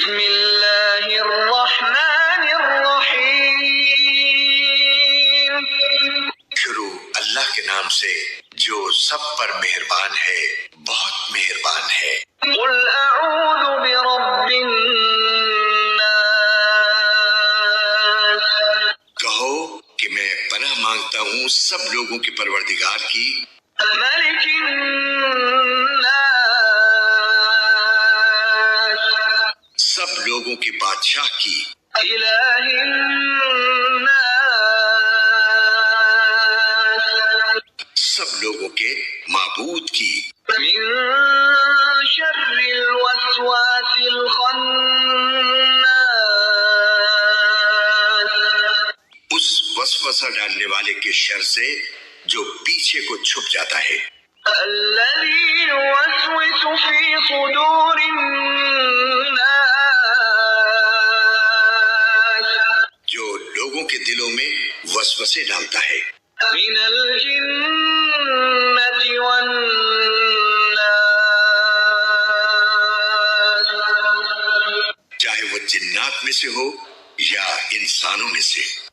بسم اللہ الرحمن الرحیم، شروع اللہ کے نام سے جو سب پر مہربان ہے، بہت مہربان ہے۔ قل اعوذ برب الناس، کہو کہ میں پناہ مانگتا ہوں سب لوگوں کے پروردگار کی، ملک الناس، سب لوگوں کے بادشاہ کی، الہ الناس، سب لوگوں کے معبود کی، من شر الوسواس الخناس، اس وسوسہ ڈالنے والے کے شر سے جو پیچھے کو چھپ جاتا ہے، الذي يوسوس في صدور الناس، جو لوگوں کے دلوں میں وسوسے ڈالتا ہے، من الجنة والناس، چاہے وہ جنات میں سے ہو یا انسانوں میں سے۔